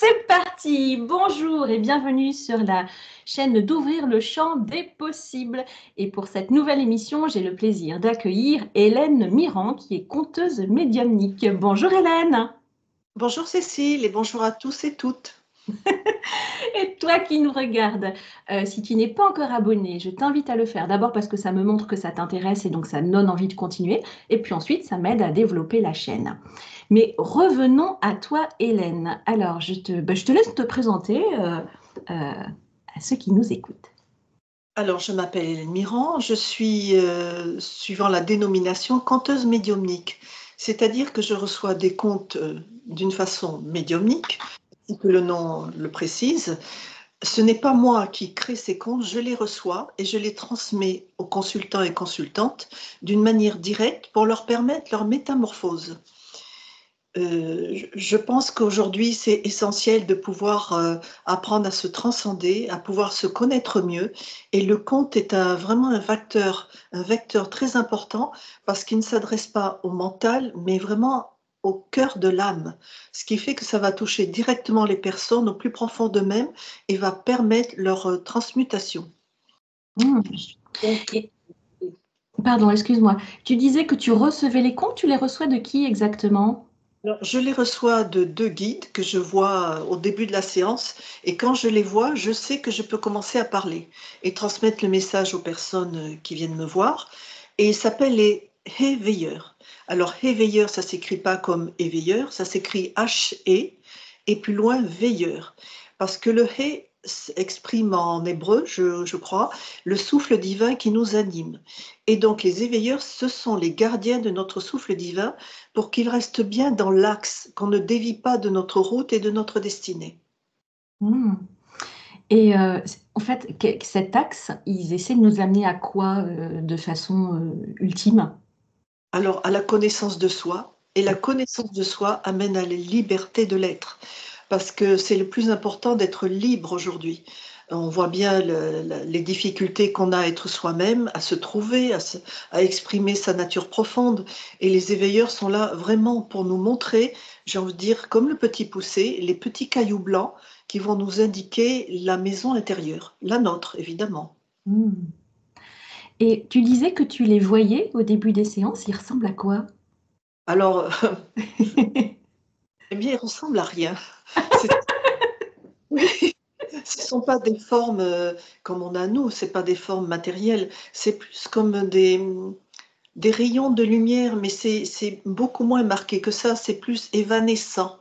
C'est parti! Bonjour et bienvenue sur la chaîne d'Ouvrir le champ des possibles. Et pour cette nouvelle émission, j'ai le plaisir d'accueillir Hélène Mirand, qui est conteuse médiumnique. Bonjour Hélène! Bonjour Cécile et bonjour à tous et toutes. Et toi qui nous regardes, si tu n'es pas encore abonné, je t'invite à le faire. D'abord parce que ça me montre que ça t'intéresse et donc ça me donne envie de continuer. Et puis ensuite, ça m'aide à développer la chaîne. Mais revenons à toi, Hélène. Alors, je te laisse te présenter à ceux qui nous écoutent. Alors, je m'appelle Hélène Mirand, je suis, suivant la dénomination, conteuse médiumnique. C'est-à-dire que je reçois des contes d'une façon médiumnique, ainsi que le nom le précise. Ce n'est pas moi qui crée ces contes, je les reçois et je les transmets aux consultants et consultantes d'une manière directe pour leur permettre leur métamorphose. Je pense qu'aujourd'hui, c'est essentiel de pouvoir apprendre à se transcender, à pouvoir se connaître mieux. Et le conte est vraiment un vecteur très important parce qu'il ne s'adresse pas au mental, mais vraiment au cœur de l'âme. Ce qui fait que ça va toucher directement les personnes au plus profond d'eux-mêmes et va permettre leur transmutation. Mmh. Donc, Et, pardon, excuse-moi. Tu disais que tu recevais les comptes, tu les reçois de qui exactement? alors, je les reçois de deux guides que je vois au début de la séance et quand je les vois, je sais que je peux commencer à parler et transmettre le message aux personnes qui viennent me voir. Et ils s'appellent les éveilleurs. Alors, éveilleur, ça s'écrit pas comme éveilleur, ça s'écrit H-E et plus loin veilleur. Parce que le hé exprime en hébreu, je crois, le souffle divin qui nous anime. Et donc, les éveilleurs, ce sont les gardiens de notre souffle divin pour qu'il reste bien dans l'axe, qu'on ne dévie pas de notre route et de notre destinée. Mmh. Et en fait, cet axe, ils essaient de nous amener à quoi de façon ultime? Alors, à la connaissance de soi, et la connaissance de soi amène à la liberté de l'être, parce que c'est le plus important d'être libre aujourd'hui. On voit bien les difficultés qu'on a à être soi-même, à se trouver, à exprimer sa nature profonde. Et les éveilleurs sont là vraiment pour nous montrer, j'ai envie de dire, comme le petit poussé, les petits cailloux blancs qui vont nous indiquer la maison intérieure, la nôtre, évidemment. Mmh. Et tu disais que tu les voyais au début des séances, ils ressemblent à quoi? Alors, eh bien, ils ressemblent à rien. C'est- Oui. Ce ne sont pas des formes comme on a nous, ce n'est pas des formes matérielles, c'est plus comme des rayons de lumière, mais c'est beaucoup moins marqué que ça, c'est plus évanescent.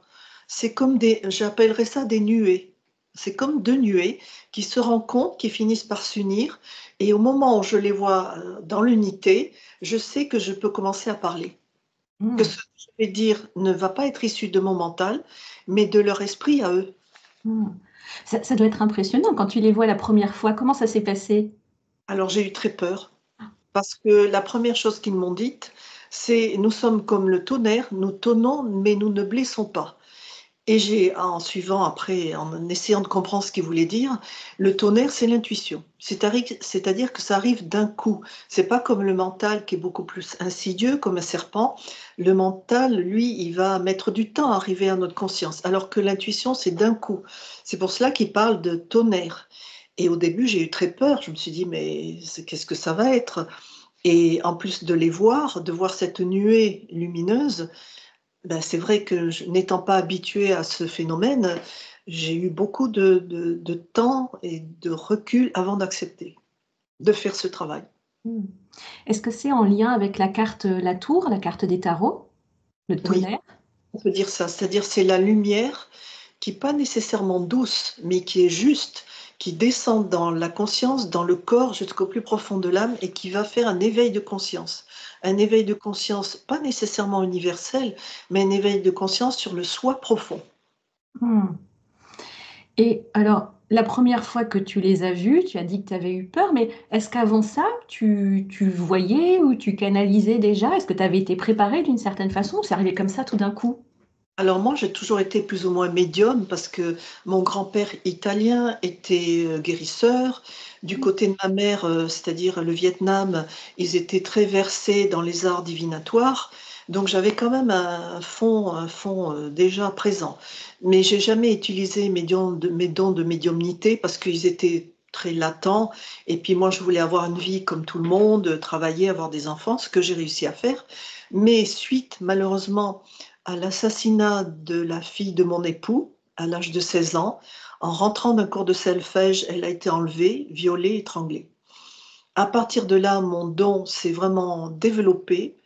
C'est comme j'appellerais ça des nuées. C'est comme deux nuées qui se rencontrent, qui finissent par s'unir, et au moment où je les vois dans l'unité, je sais que je peux commencer à parler. Que Mmh. ce que je vais dire ne va pas être issu de mon mental, mais de leur esprit à eux. Mmh. Ça doit être impressionnant quand tu les vois la première fois. Comment ça s'est passé? Alors j'ai eu très peur. Parce que la première chose qu'ils m'ont dite, c'est: «Nous sommes comme le tonnerre, nous tonnons, mais nous ne blessons pas». Et en suivant après, en essayant de comprendre ce qu'ils voulaient dire, le tonnerre, c'est l'intuition. C'est-à-dire que ça arrive d'un coup. C'est pas comme le mental qui est beaucoup plus insidieux, comme un serpent. Le mental, lui, il va mettre du temps à arriver à notre conscience, alors que l'intuition, c'est d'un coup. C'est pour cela qu'ils parlent de tonnerre. Et au début, j'ai eu très peur. Je me suis dit: «Mais qu'est-ce que ça va être?» Et en plus de les voir, de voir cette nuée lumineuse, ben, c'est vrai que n'étant pas habituée à ce phénomène, j'ai eu beaucoup de temps et de recul avant d'accepter, de faire ce travail. Mmh. Est-ce que c'est en lien avec la carte, la tour, la carte des tarots, le Oui, tonnerre? on peut dire ça, c'est-à-dire c'est la lumière qui n'est pas nécessairement douce, mais qui est juste, qui descend dans la conscience, dans le corps jusqu'au plus profond de l'âme et qui va faire un éveil de conscience. Un éveil de conscience pas nécessairement universel, mais un éveil de conscience sur le soi profond. Mmh. Et alors, la première fois que tu les as vus, tu as dit que tu avais eu peur, mais est-ce qu'avant ça, tu voyais ou tu canalisais déjà? Est-ce que tu avais été préparée d'une certaine façon ou c'est arrivé comme ça tout d'un coup? Alors moi, j'ai toujours été plus ou moins médium parce que mon grand-père italien était guérisseur. Du côté de ma mère, c'est-à-dire le Vietnam, ils étaient très versés dans les arts divinatoires. Donc j'avais quand même un fond déjà présent. Mais j'ai jamais utilisé mes dons de médiumnité parce qu'ils étaient très latents. Et puis moi, je voulais avoir une vie comme tout le monde, travailler, avoir des enfants, ce que j'ai réussi à faire. Mais suite, malheureusement, à l'assassinat de la fille de mon époux, à l'âge de 16 ans, en rentrant d'un cours de solfège, elle a été enlevée, violée, étranglée. À partir de là, mon don s'est vraiment développé.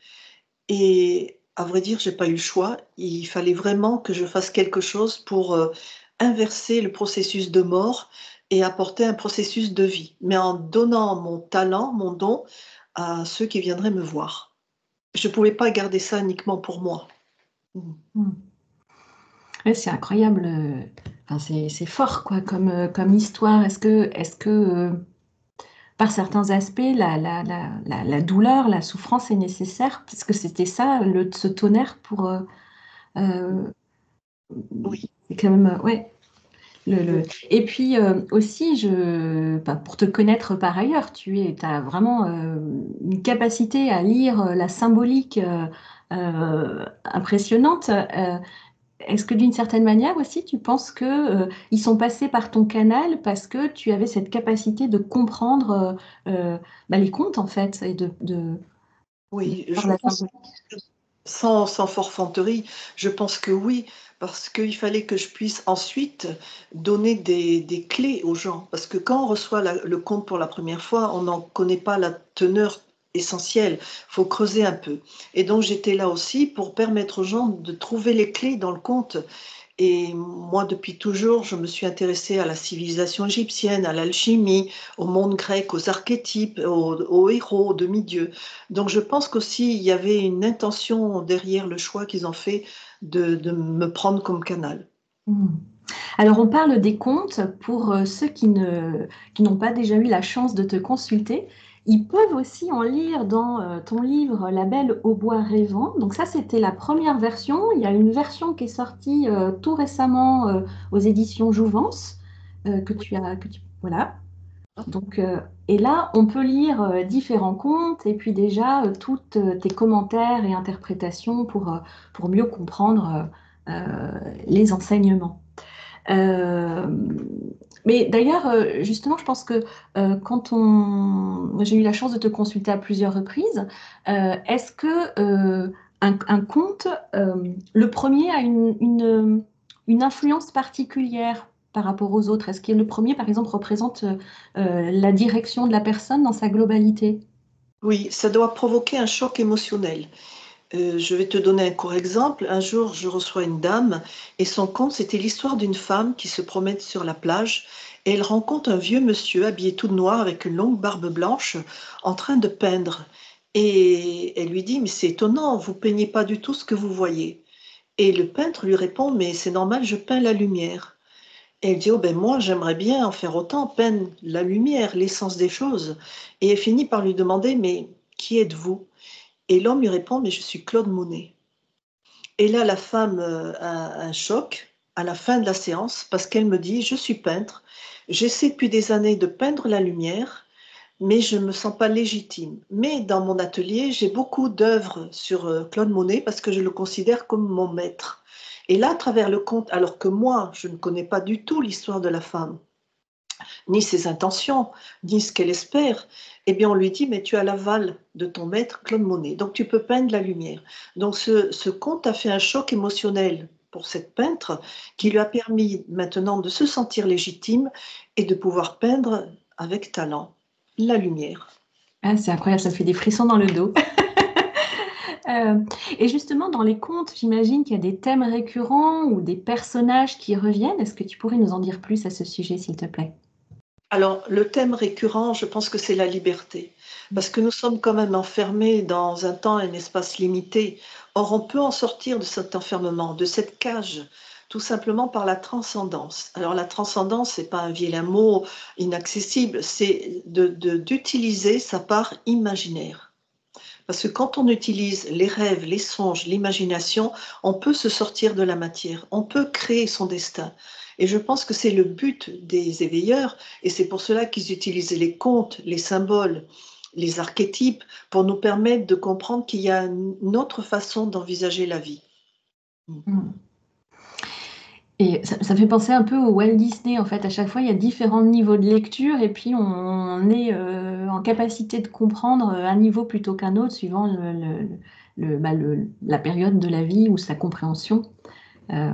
Et à vrai dire, j'ai pas eu le choix. Il fallait vraiment que je fasse quelque chose pour inverser le processus de mort et apporter un processus de vie, mais en donnant mon talent, mon don à ceux qui viendraient me voir. Je ne pouvais pas garder ça uniquement pour moi. Mm. Mm. Ouais, c'est incroyable. Enfin, c'est fort, quoi, comme histoire. Est-ce que par certains aspects, la douleur, la souffrance est nécessaire? Parce que c'était ça, ce tonnerre pour. Euh, Oui, c'est quand même. Ouais. oui, Et puis aussi, bah, pour te connaître par ailleurs, as vraiment une capacité à lire la symbolique impressionnante. Est-ce que d'une certaine manière aussi, tu penses que ils sont passés par ton canal parce que tu avais cette capacité de comprendre bah, les contes en fait et de oui, voir je la pense, symbolique? sans forfanterie, je pense que oui, parce qu'il fallait que je puisse ensuite donner des clés aux gens. Parce que quand on reçoit le conte pour la première fois, on n'en connaît pas la teneur essentielle. Il faut creuser un peu. Et donc j'étais là aussi pour permettre aux gens de trouver les clés dans le conte. Et moi, depuis toujours, je me suis intéressée à la civilisation égyptienne, à l'alchimie, au monde grec, aux archétypes, aux héros, aux demi-dieux. Donc je pense qu'aussi, il y avait une intention derrière le choix qu'ils ont fait de me prendre comme canal. Hmm. Alors, on parle des contes pour ceux qui n'ont pas déjà eu la chance de te consulter. Ils peuvent aussi en lire dans ton livre La Belle au bois rêvant. Donc ça, c'était la première version. Il y a une version qui est sortie tout récemment aux éditions Jouvence voilà. Donc, et là, on peut lire différents contes et puis déjà tous tes commentaires et interprétations pour mieux comprendre les enseignements. Euh, mais d'ailleurs, justement, je pense que moi, j'ai eu la chance de te consulter à plusieurs reprises. Est-ce que un conte, le premier a une influence particulière par rapport aux autres? Est-ce que le premier, par exemple, représente la direction de la personne dans sa globalité? Oui, ça doit provoquer un choc émotionnel. Je vais te donner un court exemple. Un jour, je reçois une dame et son conte, c'était l'histoire d'une femme qui se promène sur la plage et elle rencontre un vieux monsieur habillé tout de noir avec une longue barbe blanche en train de peindre. Et elle lui dit, mais c'est étonnant, vous peignez pas du tout ce que vous voyez. Et le peintre lui répond, mais c'est normal, je peins la lumière. Et elle dit, oh ben moi, j'aimerais bien en faire autant, peindre la lumière, l'essence des choses. Et elle finit par lui demander, mais qui êtes-vous? Et l'homme lui répond, mais je suis Claude Monet. Et là, la femme a un choc à la fin de la séance parce qu'elle me dit, je suis peintre, j'essaie depuis des années de peindre la lumière, mais je ne me sens pas légitime. Mais dans mon atelier, j'ai beaucoup d'œuvres sur Claude Monet parce que je le considère comme mon maître. Et là, à travers le conte, alors que moi, je ne connais pas du tout l'histoire de la femme, ni ses intentions, ni ce qu'elle espère, eh bien on lui dit, mais tu as l'aval de ton maître Claude Monet, donc tu peux peindre la lumière. Donc ce conte a fait un choc émotionnel pour cette peintre qui lui a permis maintenant de se sentir légitime et de pouvoir peindre avec talent la lumière. Ah, c'est incroyable, ça me fait des frissons dans le dos. Euh, et justement, dans les contes, j'imagine qu'il y a des thèmes récurrents ou des personnages qui reviennent. Est-ce que tu pourrais nous en dire plus à ce sujet, s'il te plaît? Alors, le thème récurrent, je pense que c'est la liberté, parce que nous sommes quand même enfermés dans un temps et un espace limité. Or, on peut en sortir de cet enfermement, de cette cage, tout simplement par la transcendance. Alors, la transcendance, c'est pas un vilain mot inaccessible, c'est d'utiliser sa part imaginaire. Parce que quand on utilise les rêves, les songes, l'imagination, on peut se sortir de la matière, on peut créer son destin. Et je pense que c'est le but des éveilleurs, et c'est pour cela qu'ils utilisent les contes, les symboles, les archétypes, pour nous permettre de comprendre qu'il y a une autre façon d'envisager la vie. Mm. Et ça fait penser un peu au Walt Disney, en fait. À chaque fois, il y a différents niveaux de lecture et puis on est en capacité de comprendre un niveau plutôt qu'un autre suivant la période de la vie ou sa compréhension. Euh,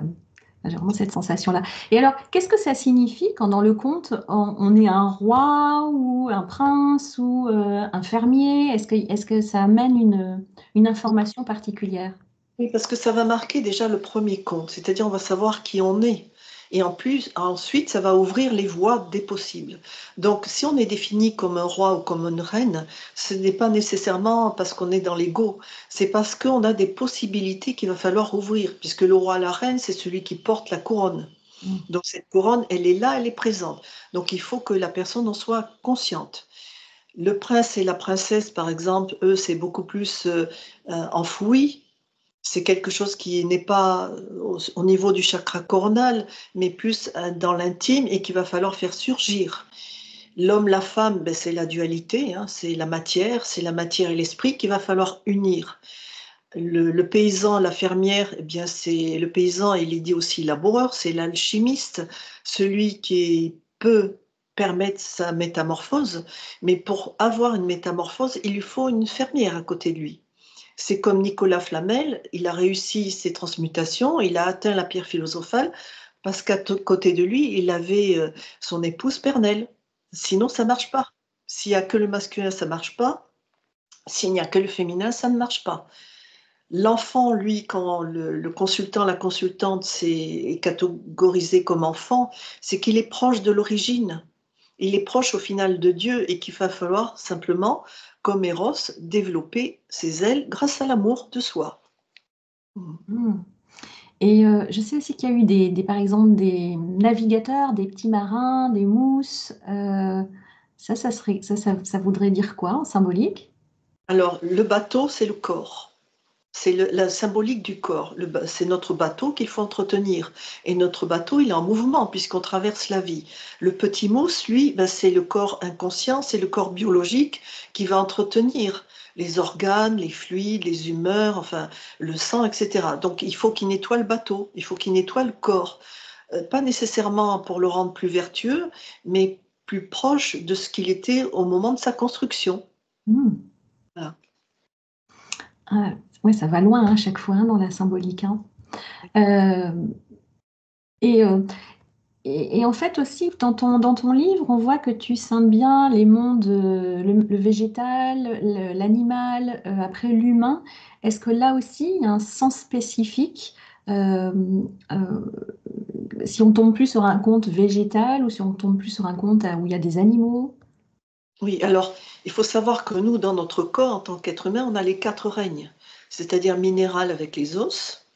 j'ai vraiment cette sensation-là. Et alors, qu'est-ce que ça signifie quand dans le conte, on est un roi ou un prince ou un fermier? Est-ce que ça amène une information particulière? Oui, parce que ça va marquer déjà le premier conte, c'est-à-dire on va savoir qui on est. Et en plus, ensuite, ça va ouvrir les voies des possibles. Donc, si on est défini comme un roi ou comme une reine, ce n'est pas nécessairement parce qu'on est dans l'ego, c'est parce qu'on a des possibilités qu'il va falloir ouvrir, puisque le roi, la reine, c'est celui qui porte la couronne. Mm. Donc, cette couronne, elle est là, elle est présente. Donc, il faut que la personne en soit consciente. Le prince et la princesse, par exemple, eux, c'est beaucoup plus enfoui. C'est quelque chose qui n'est pas au niveau du chakra coronal, mais plus dans l'intime et qu'il va falloir faire surgir. L'homme, la femme, ben, c'est la dualité, hein, c'est la matière et l'esprit qu'il va falloir unir. Le paysan, la fermière, eh bien, c'est le paysan, il est dit aussi laboureur, c'est l'alchimiste, celui qui peut permettre sa métamorphose, mais pour avoir une métamorphose, il lui faut une fermière à côté de lui. C'est comme Nicolas Flamel, il a réussi ses transmutations, il a atteint la pierre philosophale parce qu'à côté de lui, il avait son épouse Pernelle. Sinon, ça ne marche pas. S'il n'y a que le masculin, ça ne marche pas. S'il n'y a que le féminin, ça ne marche pas. L'enfant, lui, quand le consultant, la consultante est catégorisé comme enfant, c'est qu'il est proche de l'origine. Il est proche au final de Dieu et qu'il va falloir simplement, comme Eros, développer ses ailes grâce à l'amour de soi. Mm. Et je sais aussi qu'il y a eu par exemple, des navigateurs, des petits marins, des mousses. Ça voudrait dire quoi en symbolique? Alors, le bateau, c'est le corps. C'est la symbolique du corps. C'est notre bateau qu'il faut entretenir. Et notre bateau, il est en mouvement puisqu'on traverse la vie. Le petit mousse, lui, ben, c'est le corps inconscient, c'est le corps biologique qui va entretenir les organes, les fluides, les humeurs, enfin le sang, etc. Donc il faut qu'il nettoie le bateau, il faut qu'il nettoie le corps. Pas nécessairement pour le rendre plus vertueux, mais plus proche de ce qu'il était au moment de sa construction. Mm. Voilà. Ah, ouais, ça va loin à chaque fois hein, dans la symbolique. Hein. Euh, et, euh, et en fait aussi, dans ton livre, on voit que tu scindes bien les mondes, le végétal, l'animal, après l'humain. Est-ce que là aussi, il y a un sens spécifique euh, euh, si on tombe plus sur un conte végétal ou si on tombe plus sur un conte où il y a des animaux? Oui, alors il faut savoir que nous, dans notre corps, en tant qu'être humain, on a les quatre règnes, c'est-à-dire minéral avec les os,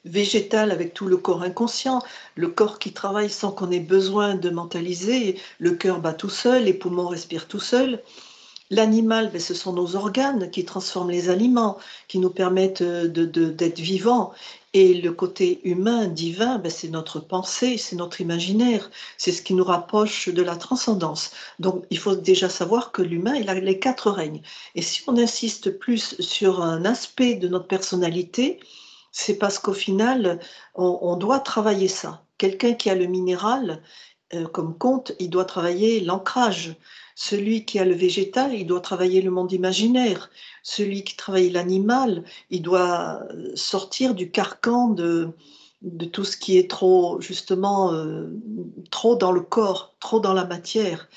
végétal avec tout le corps inconscient, le corps qui travaille sans qu'on ait besoin de mentaliser, le cœur bat tout seul, les poumons respirent tout seuls. L'animal, ben, ce sont nos organes qui transforment les aliments, qui nous permettent d'être vivants. Et le côté humain, divin, ben, c'est notre pensée, c'est notre imaginaire, c'est ce qui nous rapproche de la transcendance. Donc il faut déjà savoir que l'humain, il a les quatre règnes. Et si on insiste plus sur un aspect de notre personnalité, c'est parce qu'au final, on doit travailler ça. Quelqu'un qui a le minéral, comme compte, il doit travailler l'ancrage. Celui qui a le végétal, il doit travailler le monde imaginaire. Celui qui travaille l'animal, il doit sortir du carcan de tout ce qui est trop, justement, trop dans le corps, trop dans la matière.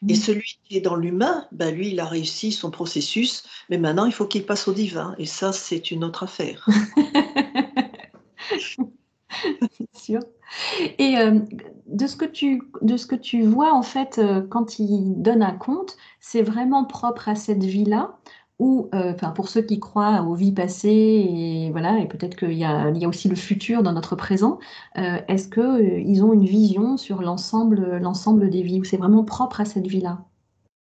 Et Mm. celui qui est dans l'humain, ben lui, il a réussi son processus, mais maintenant, il faut qu'il passe au divin. Et ça, c'est une autre affaire. C'est sûr. Et de ce que tu vois, en fait, quand il donne un conte, c'est vraiment propre à cette vie-là, ou enfin, pour ceux qui croient aux vies passées, et voilà, et peut-être il y a aussi le futur dans notre présent, est-ce que, ils ont une vision sur l'ensemble des vies, ou c'est vraiment propre à cette vie-là?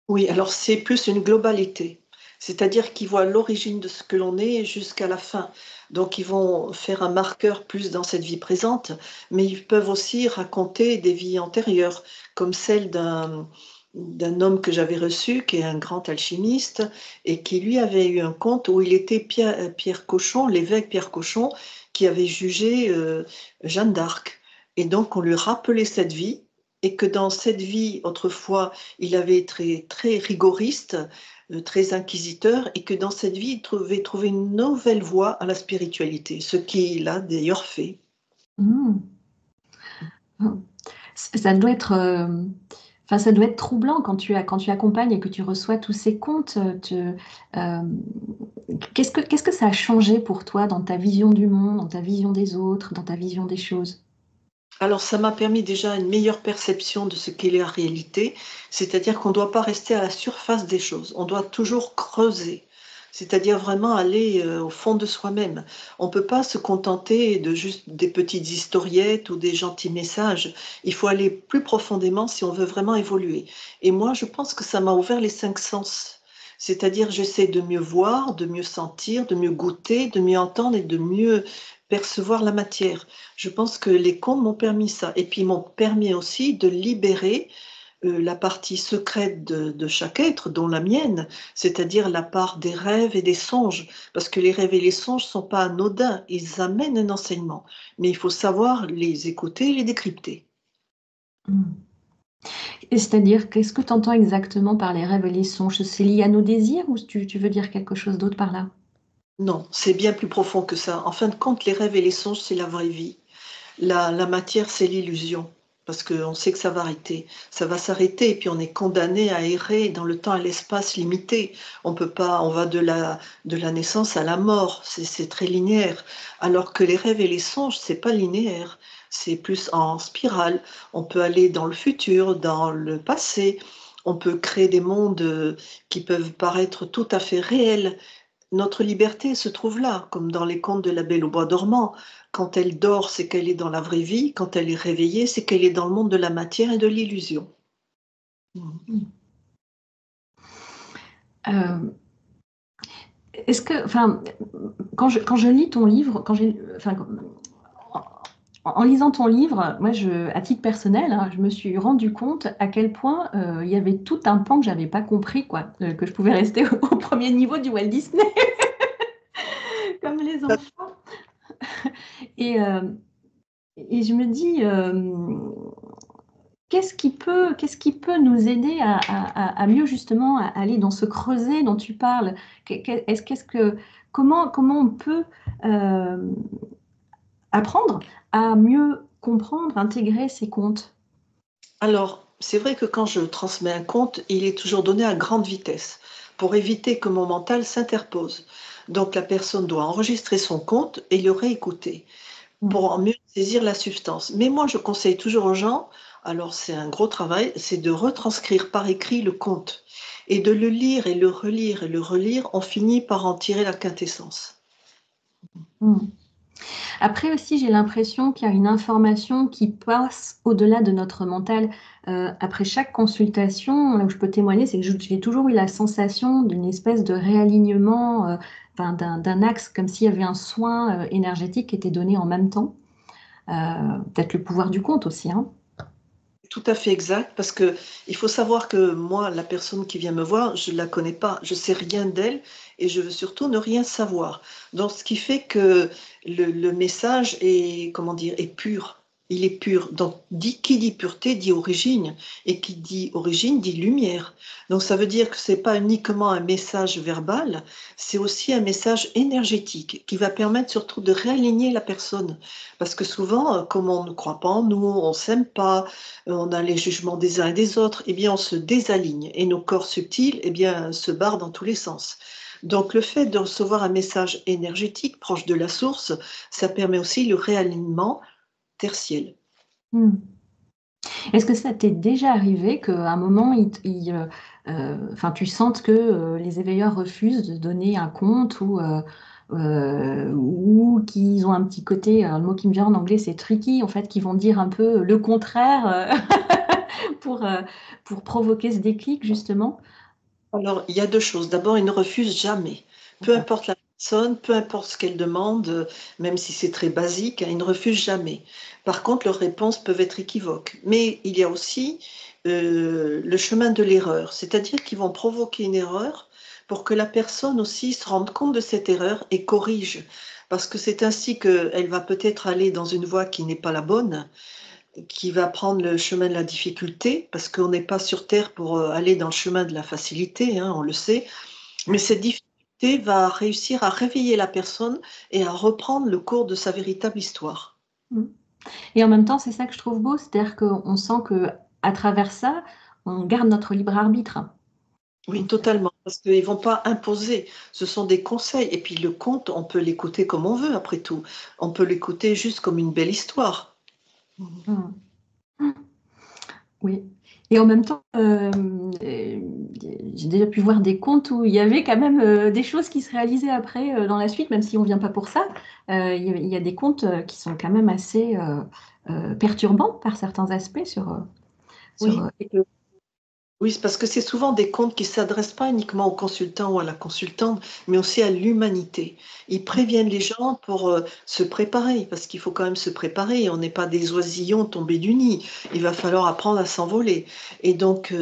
Oui, alors c'est plus une globalité. C'est-à-dire qu'ils voient l'origine de ce que l'on est jusqu'à la fin. Donc ils vont faire un marqueur plus dans cette vie présente, mais ils peuvent aussi raconter des vies antérieures, comme celle d'un homme que j'avais reçu, qui est un grand alchimiste, et qui lui avait eu un conte où il était Pierre Cochon, l'évêque Pierre Cochon, qui avait jugé Jeanne d'Arc. Et donc on lui rappelait cette vie, et que dans cette vie, autrefois, il avait été très rigoriste, très inquisiteur, et que dans cette vie, il devait trouver une nouvelle voie à la spiritualité, ce qu'il a d'ailleurs fait. Mmh. Ça doit être, enfin, ça doit être troublant quand tu accompagnes et que tu reçois tous ces contes. Euh, qu'est-ce que ça a changé pour toi dans ta vision du monde, dans ta vision des autres, dans ta vision des choses? Alors, ça m'a permis déjà une meilleure perception de ce qu'est la réalité, c'est-à-dire qu'on ne doit pas rester à la surface des choses, on doit toujours creuser, c'est-à-dire vraiment aller au fond de soi-même. On ne peut pas se contenter de juste des petites historiettes ou des gentils messages, il faut aller plus profondément si on veut vraiment évoluer. Et moi, je pense que ça m'a ouvert les cinq sens. C'est-à-dire, j'essaie de mieux voir, de mieux sentir, de mieux goûter, de mieux entendre et de mieux percevoir la matière. Je pense que les contes m'ont permis ça. Et puis, ils m'ont permis aussi de libérer la partie secrète de chaque être, dont la mienne, c'est-à-dire la part des rêves et des songes. Parce que les rêves et les songes ne sont pas anodins, ils amènent un enseignement. Mais il faut savoir les écouter et les décrypter. Mm. Et c'est-à-dire, qu'est-ce que tu entends exactement par les rêves et les songes? C'est lié à nos désirs ou tu veux dire quelque chose d'autre par là? Non, c'est bien plus profond que ça. En fin de compte, les rêves et les songes, c'est la vraie vie. La matière, c'est l'illusion, parce qu'on sait que ça va arrêter. Ça va s'arrêter, et puis on est condamné à errer dans le temps et l'espace limité. On peut pas, on va de la naissance à la mort, c'est très linéaire. Alors que les rêves et les songes, c'est pas linéaire, c'est plus en spirale. On peut aller dans le futur, dans le passé. On peut créer des mondes qui peuvent paraître tout à fait réels. Notre liberté se trouve là, comme dans les contes de la Belle au bois dormant. Quand elle dort, c'est qu'elle est dans la vraie vie. Quand elle est réveillée, c'est qu'elle est dans le monde de la matière et de l'illusion. Mhm. Mm. Euh, est-ce que, enfin, quand je lis ton livre, enfin, en lisant ton livre, moi, à titre personnel, hein, je me suis rendu compte à quel point il y avait tout un pan que j'avais pas compris, quoi, que je pouvais rester au premier niveau du Walt Disney, comme les enfants. Et, euh, et je me dis, qu'est-ce qui peut nous aider à mieux justement à aller dans ce creuset dont tu parles? Qu'est-ce que, comment on peut euh, apprendre à mieux comprendre, intégrer ces contes? Alors, c'est vrai que quand je transmets un conte, il est toujours donné à grande vitesse pour éviter que mon mental s'interpose. Donc, la personne doit enregistrer son conte et le réécouter pour en mieux saisir la substance. Mais moi, je conseille toujours aux gens, alors c'est un gros travail, c'est de retranscrire par écrit le conte et de le lire et le relire et le relire, on finit par en tirer la quintessence. Mm. Après aussi, j'ai l'impression qu'il y a une information qui passe au-delà de notre mental. Après chaque consultation, là où je peux témoigner, c'est que j'ai toujours eu la sensation d'une espèce de réalignement, enfin, d'un axe, comme s'il y avait un soin énergétique qui était donné en même temps. Peut-être le pouvoir du conte aussi, hein. Tout à fait exact, parce que il faut savoir que moi, la personne qui vient me voir, je ne la connais pas, je sais rien d'elle et je veux surtout ne rien savoir. Donc, ce qui fait que le message est, comment dire, est pur. Il est pur. Donc, qui dit pureté dit origine, et qui dit origine dit lumière. Donc, ça veut dire que c'est pas uniquement un message verbal, c'est aussi un message énergétique qui va permettre surtout de réaligner la personne. Parce que souvent, comme on ne croit pas en nous, on s'aime pas, on a les jugements des uns et des autres, eh bien, on se désaligne et nos corps subtils, eh bien, se barrent dans tous les sens. Donc, le fait de recevoir un message énergétique proche de la source, ça permet aussi le réalignement tertiel. Hmm. Est-ce que ça t'est déjà arrivé qu'à un moment, enfin, tu sentes que les éveilleurs refusent de donner un compte ou qu'ils ont un petit côté, le mot qui me vient en anglais, c'est tricky, en fait, qui vont dire un peu le contraire pour, euh, pour provoquer ce déclic, justement? Alors, il y a deux choses. D'abord, ils ne refusent jamais. Peu D'accord. importe la personne, peu importe ce qu'elle demande, même si c'est très basique, hein, ils ne refusent jamais. Par contre, leurs réponses peuvent être équivoques. Mais il y a aussi le chemin de l'erreur, c'est-à-dire qu'ils vont provoquer une erreur pour que la personne aussi se rende compte de cette erreur et corrige. Parce que c'est ainsi qu'elle va peut-être aller dans une voie qui n'est pas la bonne, qui va prendre le chemin de la difficulté, parce qu'on n'est pas sur Terre pour aller dans le chemin de la facilité, hein, on le sait. Mais cette difficulté va réussir à réveiller la personne et à reprendre le cours de sa véritable histoire. Mm. Et en même temps, c'est ça que je trouve beau, c'est-à-dire qu'on sent que à travers ça, on garde notre libre arbitre. Oui, totalement, parce qu'ils ne vont pas imposer, ce sont des conseils. Et puis le conte, on peut l'écouter comme on veut, après tout. On peut l'écouter juste comme une belle histoire. Mm. Oui. Et en même temps, j'ai déjà pu voir des contes où il y avait quand même des choses qui se réalisaient après dans la suite, même si on ne vient pas pour ça. Il y a des contes qui sont quand même assez perturbants par certains aspects sur, Oui, oui, c'est parce que c'est souvent des contes qui ne s'adressent pas uniquement aux consultants ou à la consultante, mais aussi à l'humanité. Ils préviennent les gens pour se préparer, parce qu'il faut quand même se préparer. On n'est pas des oisillons tombés du nid. Il va falloir apprendre à s'envoler. Et donc,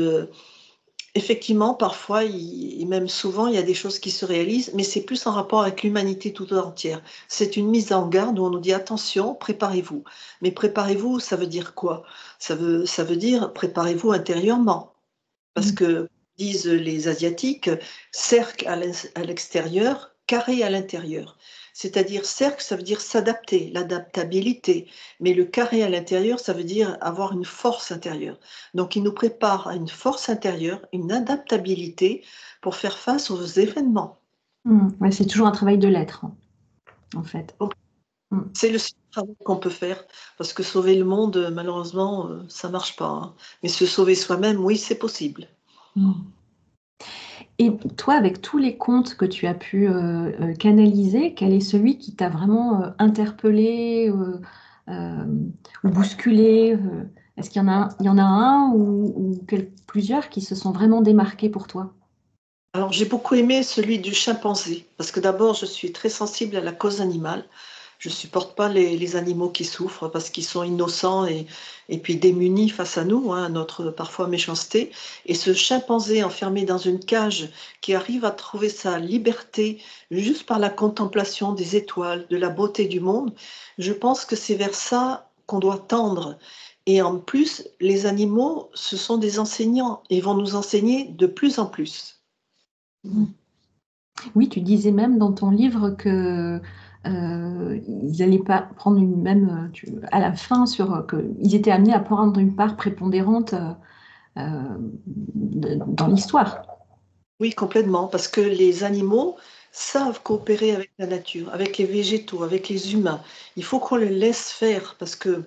effectivement, parfois, et même souvent, il y a des choses qui se réalisent, mais c'est plus en rapport avec l'humanité tout entière. C'est une mise en garde où on nous dit attention, préparez-vous. Mais préparez-vous, ça veut dire quoi? Ça veut dire préparez-vous intérieurement. Parce que, disent les Asiatiques, cercle à l'extérieur, carré à l'intérieur. C'est-à-dire, cercle, ça veut dire s'adapter, l'adaptabilité. Mais le carré à l'intérieur, ça veut dire avoir une force intérieure. Donc, il nous prépare à une force intérieure, une adaptabilité pour faire face aux événements. Ouais, c'est toujours un travail de l'être, hein, en fait. Donc, Mm. c'est le seul travail qu'on peut faire, parce que sauver le monde, malheureusement, ça ne marche pas, hein. Mais se sauver soi-même, oui, c'est possible. Mm. Et toi, avec tous les contes que tu as pu canaliser, quel est celui qui t'a vraiment interpellé euh, ou bousculé? Est-ce qu'il y en a, il y en a un ou plusieurs qui se sont vraiment démarqués pour toi? Alors, j'ai beaucoup aimé celui du chimpanzé, parce que d'abord, je suis très sensible à la cause animale. Je supporte pas les animaux qui souffrent parce qu'ils sont innocents et puis démunis face à nous, hein, à notre parfois méchanceté. Et ce chimpanzé enfermé dans une cage qui arrive à trouver sa liberté juste par la contemplation des étoiles, de la beauté du monde, je pense que c'est vers ça qu'on doit tendre. Et en plus, les animaux, ce sont des enseignants et vont nous enseigner de plus en plus. Mm. Oui, tu disais même dans ton livre que ils n'allaient pas prendre une même à la fin sur qu'ils étaient amenés à prendre une part prépondérante dans l'histoire. Oui, complètement, parce que les animaux savent coopérer avec la nature, avec les végétaux, avec les humains. Il faut qu'on les laisse faire parce que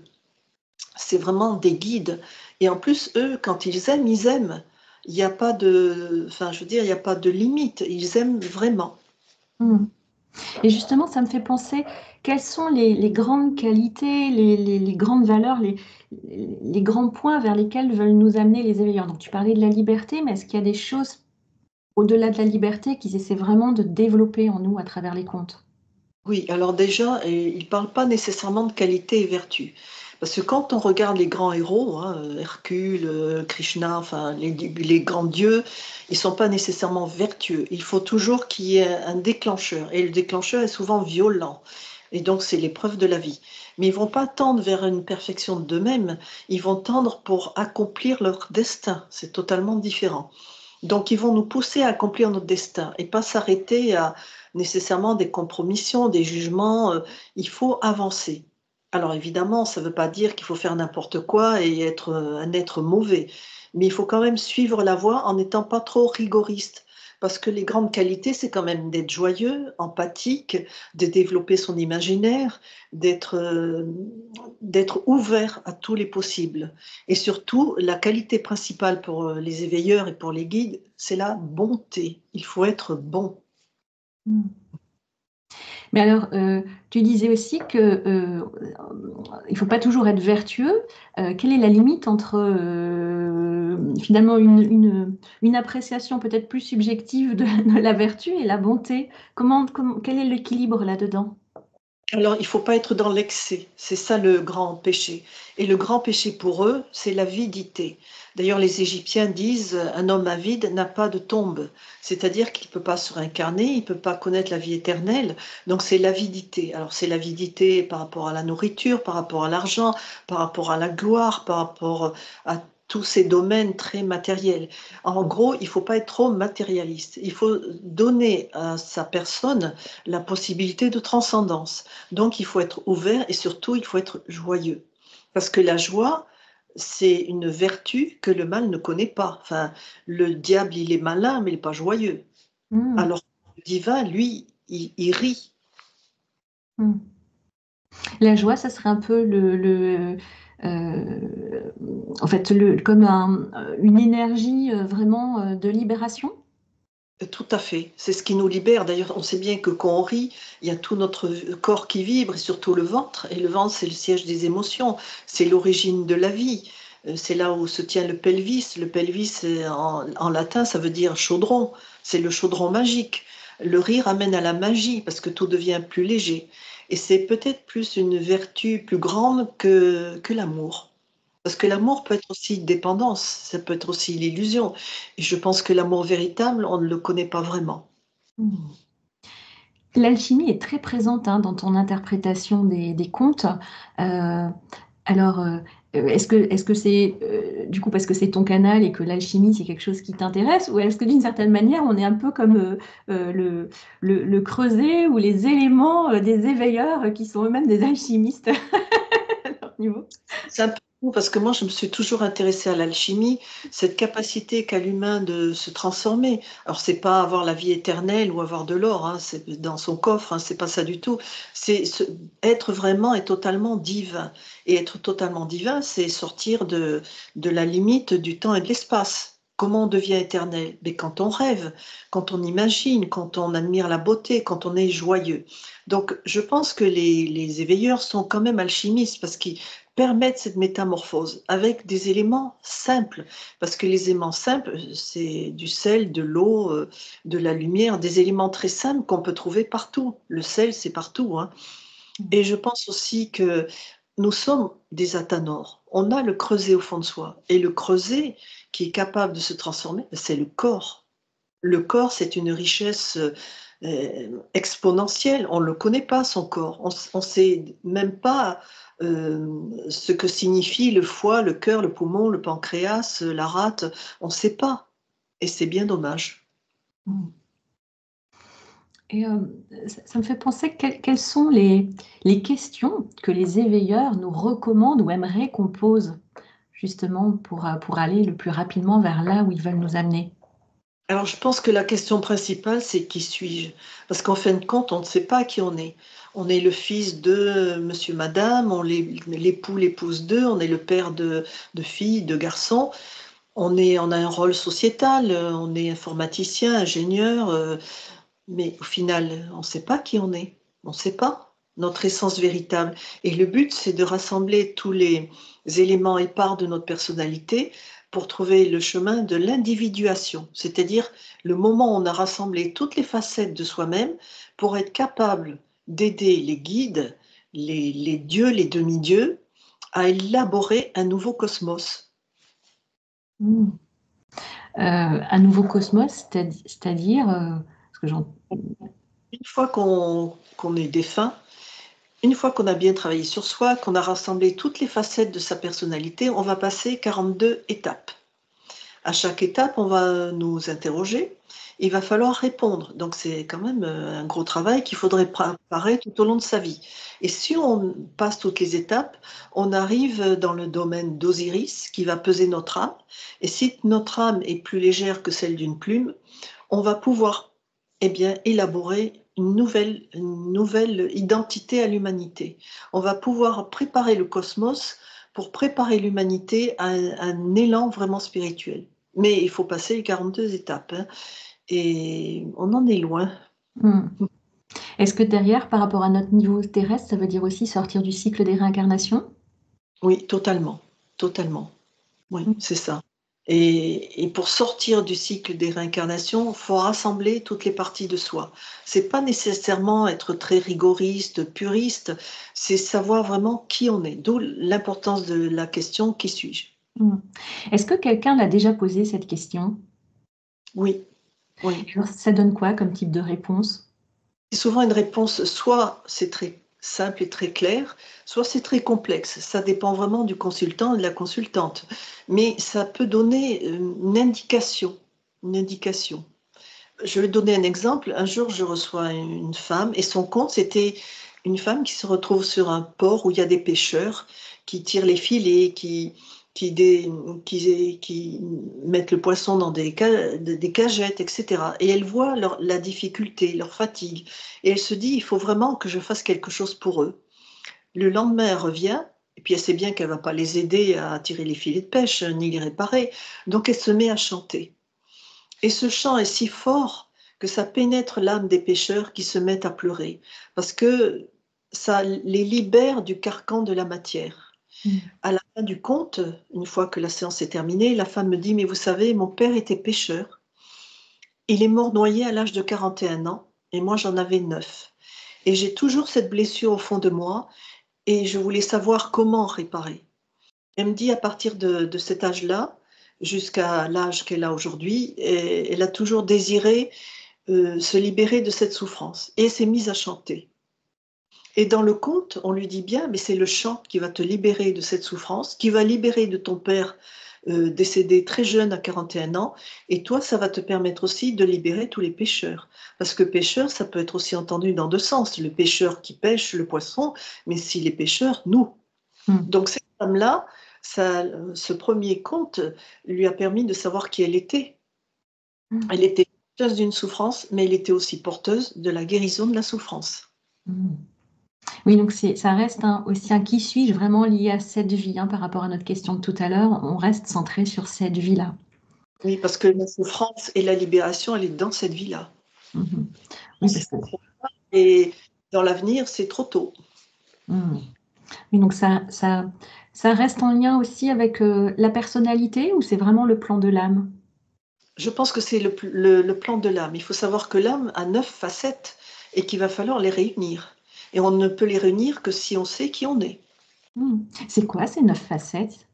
c'est vraiment des guides. Et en plus, eux, quand ils aiment, ils aiment. Il n'y a pas de, enfin, je veux dire, il n'y a pas de limite. Ils aiment vraiment. Mm. Et justement, ça me fait penser, quelles sont les grandes qualités, les grandes valeurs, les grands points vers lesquels veulent nous amener les éveilleurs? Donc, tu parlais de la liberté, mais est-ce qu'il y a des choses au-delà de la liberté qu'ils essaient vraiment de développer en nous à travers les contes? Oui, alors déjà, ils ne parlent pas nécessairement de qualité et vertu. Parce que quand on regarde les grands héros, hein, Hercule, Krishna, enfin les grands dieux, ils ne sont pas nécessairement vertueux. Il faut toujours qu'il y ait un déclencheur. Et le déclencheur est souvent violent. Et donc, c'est l'épreuve de la vie. Mais ils ne vont pas tendre vers une perfection d'eux-mêmes, ils vont tendre pour accomplir leur destin. C'est totalement différent. Donc, ils vont nous pousser à accomplir notre destin et pas s'arrêter à nécessairement des compromissions, des jugements. Il faut avancer. Alors, évidemment, ça ne veut pas dire qu'il faut faire n'importe quoi et être un être mauvais, mais il faut quand même suivre la voie en n'étant pas trop rigoriste. Parce que les grandes qualités, c'est quand même d'être joyeux, empathique, de développer son imaginaire, d'être d'être ouvert à tous les possibles. Et surtout, la qualité principale pour les éveilleurs et pour les guides, c'est la bonté. Il faut être bon. Mm. Mais alors, tu disais aussi que il ne faut pas toujours être vertueux. Quelle est la limite entre finalement une appréciation peut-être plus subjective de la vertu et la bonté? Quel est l'équilibre là-dedans? Alors, il ne faut pas être dans l'excès. C'est ça le grand péché. Et le grand péché pour eux, c'est l'avidité. D'ailleurs, les Égyptiens disent un homme avide n'a pas de tombe. C'est-à-dire qu'il ne peut pas se réincarner, il ne peut pas connaître la vie éternelle. Donc, c'est l'avidité. Alors, c'est l'avidité par rapport à la nourriture, par rapport à l'argent, par rapport à la gloire, par rapport à tous ces domaines très matériels. En gros, il ne faut pas être trop matérialiste. Il faut donner à sa personne la possibilité de transcendance. Donc, il faut être ouvert et surtout, il faut être joyeux. Parce que la joie, c'est une vertu que le mal ne connaît pas. Enfin, le diable, il est malin, mais il n'est pas joyeux. Hmm, Alors, le divin, lui, il rit. hmm. La joie, ça serait un peu euh, en fait, comme une énergie vraiment de libération. Tout à fait. C'est ce qui nous libère. D'ailleurs, on sait bien que quand on rit, il y a tout notre corps qui vibre, et surtout le ventre. Et le ventre, c'est le siège des émotions. C'est l'origine de la vie. C'est là où se tient le pelvis. Le pelvis, en latin, ça veut dire chaudron. C'est le chaudron magique. Le rire amène à la magie parce que tout devient plus léger. Et c'est peut-être plus une vertu plus grande que l'amour. Parce que l'amour peut être aussi dépendance, ça peut être aussi l'illusion. Et je pense que l'amour véritable, on ne le connaît pas vraiment. Hmm. L'alchimie est très présente hein, dans ton interprétation des contes. Euh, alors, est-ce que c'est du coup parce que c'est ton canal et que l'alchimie c'est quelque chose qui t'intéresse, ou est-ce que d'une certaine manière on est un peu comme le creuset ou les éléments des éveilleurs qui sont eux-mêmes des alchimistes à leur niveau? C'est un peu fou parce que moi, je me suis toujours intéressée à l'alchimie, cette capacité qu'a l'humain de se transformer. Alors, c'est pas avoir la vie éternelle ou avoir de l'or, hein, c'est dans son coffre, hein, c'est pas ça du tout. Être vraiment et totalement divin. Et être totalement divin, c'est sortir de la limite du temps et de l'espace. Comment on devient éternel? Mais quand on rêve, quand on imagine, quand on admire la beauté, quand on est joyeux. Donc, je pense que les éveilleurs sont quand même alchimistes parce qu'ils permettre cette métamorphose avec des éléments simples, parce que les éléments simples, c'est du sel, de l'eau, de la lumière, des éléments très simples qu'on peut trouver partout. Le sel, c'est partout, hein. Et je pense aussi que nous sommes des athanors. On a le creuset au fond de soi. Et le creuset qui est capable de se transformer, c'est le corps. Le corps, c'est une richesse exponentielle. On ne le connaît pas, son corps. On ne sait même pas ce que signifie le foie, le cœur, le poumon, le pancréas, la rate. On ne sait pas. Et c'est bien dommage. Hmm. Et ça me fait penser quelles sont les questions que les éveilleurs nous recommandent ou aimeraient qu'on pose justement pour aller le plus rapidement vers là où ils veulent nous amener. Alors, je pense que la question principale, c'est qui suis-je? Parce qu'en fin de compte, on ne sait pas qui on est. On est le fils de monsieur, madame, on est l'époux, l'épouse d'eux, on est le père de filles, de garçons. On a un rôle sociétal, on est informaticien, ingénieur, mais au final, on ne sait pas qui on est. On ne sait pas notre essence véritable. Et le but, c'est de rassembler tous les éléments épars de notre personnalité pour trouver le chemin de l'individuation, c'est-à-dire le moment où on a rassemblé toutes les facettes de soi-même pour être capable d'aider les guides, les dieux, les demi-dieux, à élaborer un nouveau cosmos. Hmm. Un nouveau cosmos, c'est-à-dire, parce que Une fois qu'on est défunt, une fois qu'on a bien travaillé sur soi, qu'on a rassemblé toutes les facettes de sa personnalité, on va passer 42 étapes. À chaque étape, on va nous interroger. Il va falloir répondre. Donc, c'est quand même un gros travail qu'il faudrait préparer tout au long de sa vie. Et si on passe toutes les étapes, on arrive dans le domaine d'Osiris qui va peser notre âme. Et si notre âme est plus légère que celle d'une plume, on va pouvoir élaborer une nouvelle identité à l'humanité. On va pouvoir préparer le cosmos pour préparer l'humanité à un élan vraiment spirituel. Mais il faut passer les 42 étapes, hein, et on en est loin. hmm. Est-ce que derrière, par rapport à notre niveau terrestre, ça veut dire aussi sortir du cycle des réincarnations? Oui, totalement, totalement. Oui, Hmm. c'est ça. Et pour sortir du cycle des réincarnations, il faut rassembler toutes les parties de soi. C'est pas nécessairement être très rigoriste, puriste, c'est savoir vraiment qui on est. D'où l'importance de la question qui suis-je? Est-ce que quelqu'un l'a déjà posé cette question? Oui, oui. Alors, ça donne quoi comme type de réponse? C'est souvent une réponse, soit c'est très simple et très clair, soit c'est très complexe. Ça dépend vraiment du consultant et de la consultante. Mais ça peut donner une indication. Une indication. Je vais donner un exemple. Un jour, je reçois une femme et son compte, c'était une femme qui se retrouve sur un port où il y a des pêcheurs qui tirent les filets, qui mettent le poisson dans des cagettes, etc. Et elle voit la difficulté, leur fatigue. Et elle se dit, il faut vraiment que je fasse quelque chose pour eux. Le lendemain, elle revient, et puis elle sait bien qu'elle ne va pas les aider à tirer les filets de pêche, ni les réparer. Donc elle se met à chanter. Et ce chant est si fort que ça pénètre l'âme des pécheurs qui se mettent à pleurer, parce que ça les libère du carcan de la matière. À la fin du conte, une fois que la séance est terminée, la femme me dit, mais vous savez, mon père était pêcheur. Il est mort noyé à l'âge de 41 ans, et moi j'en avais 9. Et j'ai toujours cette blessure au fond de moi, et je voulais savoir comment réparer. Elle me dit, à partir de cet âge-là, jusqu'à l'âge qu'elle a aujourd'hui, elle a toujours désiré se libérer de cette souffrance. Et elle s'est mise à chanter. Et dans le conte, on lui dit bien, mais c'est le chant qui va te libérer de cette souffrance, qui va libérer de ton père décédé très jeune à 41 ans, et toi, ça va te permettre aussi de libérer tous les pêcheurs. Parce que pêcheur, ça peut être aussi entendu dans deux sens. Le pêcheur qui pêche le poisson, mais si les pêcheurs, nous. Donc cette femme-là, ce premier conte lui a permis de savoir qui elle était. Elle était porteuse d'une souffrance, mais elle était aussi porteuse de la guérison de la souffrance. Oui, donc ça reste aussi un qui suis-je vraiment lié à cette vie, par rapport à notre question de tout à l'heure. On reste centré sur cette vie-là. Oui, parce que la souffrance et la libération, elle est dans cette vie-là. Oui, parce que... Et dans l'avenir, c'est trop tôt. Oui, donc ça reste en lien aussi avec la personnalité, ou c'est vraiment le plan de l'âme? Je pense que c'est le plan de l'âme. Il faut savoir que l'âme a 9 facettes et qu'il va falloir les réunir. Et on ne peut les réunir que si on sait qui on est. C'est quoi ces 9 facettes?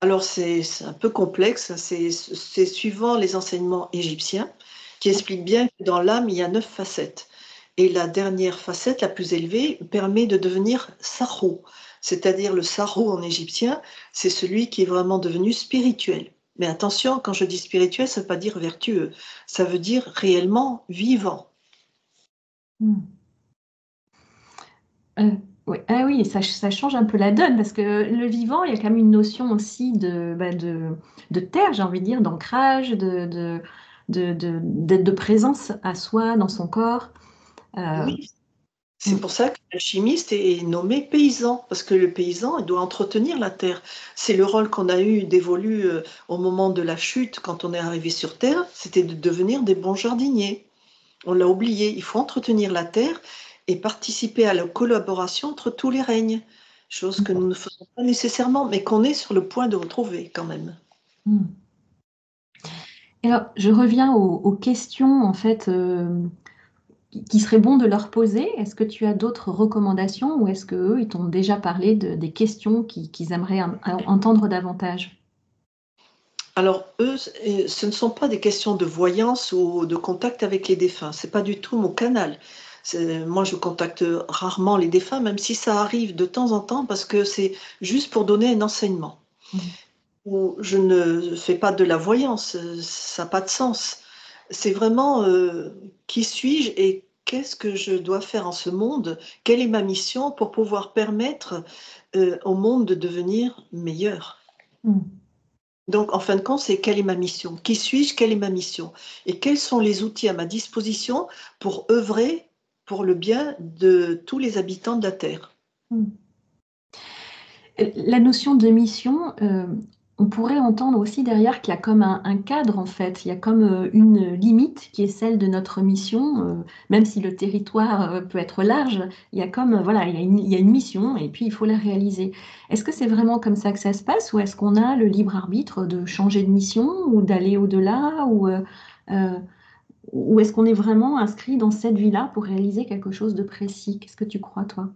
Alors c'est un peu complexe, c'est suivant les enseignements égyptiens qui expliquent bien que dans l'âme, il y a 9 facettes. Et la dernière facette, la plus élevée, permet de devenir Sahro. C'est-à-dire le Sahro en égyptien, c'est celui qui est vraiment devenu spirituel. Mais attention, quand je dis spirituel, ça ne veut pas dire vertueux, ça veut dire réellement vivant. Oui. Ah oui, ça change un peu la donne, parce que le vivant, il y a quand même une notion aussi de terre, j'ai envie de dire, d'ancrage, de présence à soi, dans son corps. Oui, c'est Mm. pour ça que l'alchimiste est nommé paysan, parce que le paysan, il doit entretenir la terre. C'est le rôle qu'on a eu dévolu au moment de la chute, quand on est arrivé sur Terre, c'était de devenir des bons jardiniers. On l'a oublié, il faut entretenir la terre et participer à la collaboration entre tous les règnes, chose que nous ne faisons pas nécessairement, mais qu'on est sur le point de retrouver quand même. Mm. Et alors, je reviens aux questions, en fait, qui serait bon de leur poser. Est-ce que tu as d'autres recommandations, ou est-ce qu'eux, ils t'ont déjà parlé des questions qu'ils aimeraient entendre davantage? Alors eux, ce ne sont pas des questions de voyance ou de contact avec les défunts, c'est pas du tout mon canal. Moi, je contacte rarement les défunts, même si ça arrive de temps en temps, parce que c'est juste pour donner un enseignement. Ou je ne fais pas de la voyance, ça n'a pas de sens. C'est vraiment qui suis-je et qu'est-ce que je dois faire en ce monde? Quelle est ma mission pour pouvoir permettre au monde de devenir meilleur? Donc, en fin de compte, c'est quelle est ma mission? Qui suis-je? Quelle est ma mission? Et quels sont les outils à ma disposition pour œuvrer pour le bien de tous les habitants de la Terre? La notion de mission, on pourrait entendre aussi derrière qu'il y a comme un cadre en fait, il y a comme une limite qui est celle de notre mission, même si le territoire peut être large, il y a comme, voilà, il y a une mission et puis il faut la réaliser. Est-ce que c'est vraiment comme ça que ça se passe ou est-ce qu'on a le libre arbitre de changer de mission ou d'aller au-delà euh, ou est-ce qu'on est vraiment inscrit dans cette vie-là pour réaliser quelque chose de précis? Qu'est-ce que tu crois, toi?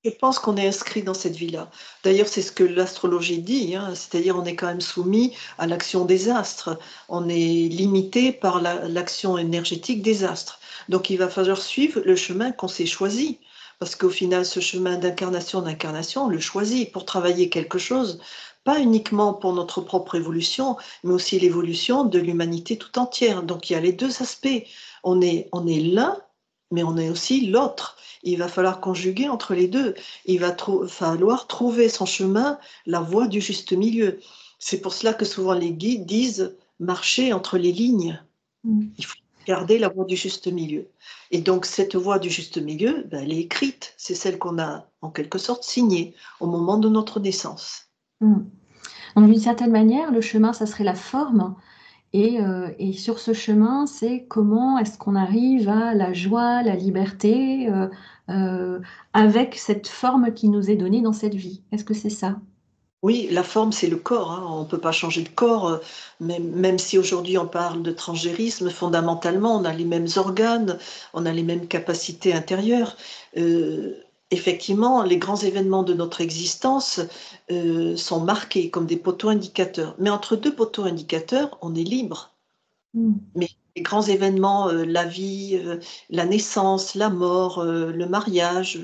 Je pense qu'on est inscrit dans cette vie-là. D'ailleurs, c'est ce que l'astrologie dit, hein, c'est-à-dire on est quand même soumis à l'action des astres. On est limité par l'action énergétique des astres. Donc il va falloir suivre le chemin qu'on s'est choisi. Parce qu'au final, ce chemin d'incarnation en incarnation, on le choisit pour travailler quelque chose, pas uniquement pour notre propre évolution, mais aussi l'évolution de l'humanité tout entière. Donc il y a les deux aspects. On est l'un, mais on est aussi l'autre. Il va falloir conjuguer entre les deux. Il va falloir trouver son chemin, la voie du juste milieu. C'est pour cela que souvent les guides disent marcher entre les lignes. Mm. Il faut garder la voie du juste milieu. Et donc cette voie du juste milieu, ben, elle est écrite. C'est celle qu'on a en quelque sorte signée au moment de notre naissance. Mm. Donc, d'une certaine manière, le chemin, ça serait la forme. Et sur ce chemin, c'est comment est-ce qu'on arrive à la joie, la liberté, euh, avec cette forme qui nous est donnée dans cette vie. Est-ce que c'est ça? Oui, la forme, c'est le corps, hein. On ne peut pas changer de corps, même si aujourd'hui on parle de transgérisme, fondamentalement, on a les mêmes organes, on a les mêmes capacités intérieures. Euh, Effectivement, les grands événements de notre existence sont marqués comme des poteaux indicateurs. Mais entre deux poteaux indicateurs, on est libre. Mm. Mais les grands événements, la vie, la naissance, la mort, le mariage,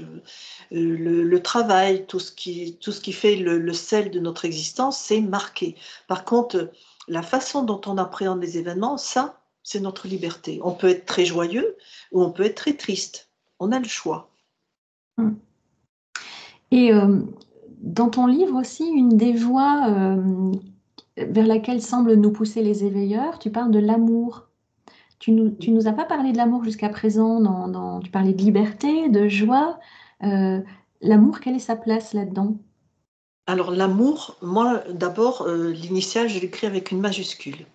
le travail, tout ce qui fait le sel de notre existence, c'est marqué. Par contre, la façon dont on appréhende les événements, ça, c'est notre liberté. On peut être très joyeux ou on peut être très triste. On a le choix. Mm. Et dans ton livre aussi, une des voies vers laquelle semblent nous pousser les éveilleurs, tu parles de l'amour. Tu nous as pas parlé de l'amour jusqu'à présent, tu parlais de liberté, de joie. Euh, L'amour, quelle est sa place là-dedans? Alors l'amour, moi d'abord, l'initiale, je l'écris avec une majuscule.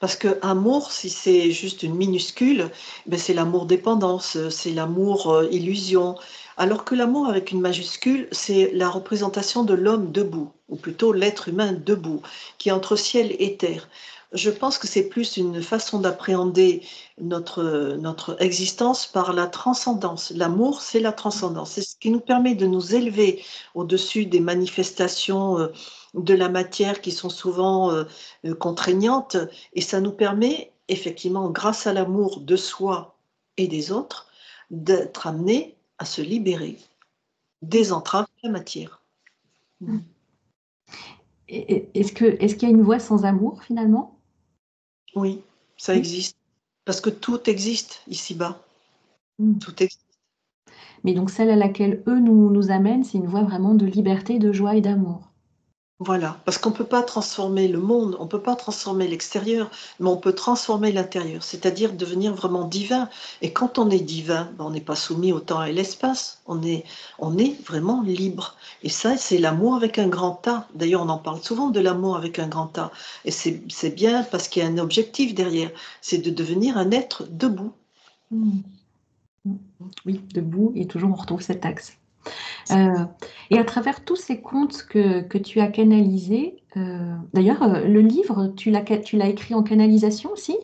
Parce que amour, si c'est juste une minuscule, ben c'est l'amour dépendance, c'est l'amour illusion. Alors que l'amour avec une majuscule, c'est la représentation de l'homme debout, ou plutôt l'être humain debout, qui est entre ciel et terre. Je pense que c'est plus une façon d'appréhender notre existence par la transcendance. L'amour, c'est la transcendance. C'est ce qui nous permet de nous élever au-dessus des manifestations de la matière qui sont souvent contraignantes et ça nous permet, effectivement, grâce à l'amour de soi et des autres, d'être amenés à se libérer des entraves de la matière. Est-ce qu'il y a une voie sans amour finalement? Oui, ça Oui. existe. Parce que tout existe ici-bas. Mm. Tout existe. Mais donc celle à laquelle eux nous amènent, c'est une voie vraiment de liberté, de joie et d'amour. Voilà, parce qu'on ne peut pas transformer le monde, on ne peut pas transformer l'extérieur, mais on peut transformer l'intérieur, c'est-à-dire devenir vraiment divin. Et quand on est divin, ben, on n'est pas soumis au temps et l'espace, on est vraiment libre. Et ça, c'est l'amour avec un grand A. D'ailleurs, on en parle souvent de l'amour avec un grand A. Et c'est bien parce qu'il y a un objectif derrière, c'est de devenir un être debout. Mm. Mm. Oui, debout, et toujours on retrouve cet axe. Euh, et à travers tous ces contes que tu as canalisés, d'ailleurs, le livre, tu l'as écrit en canalisation aussi?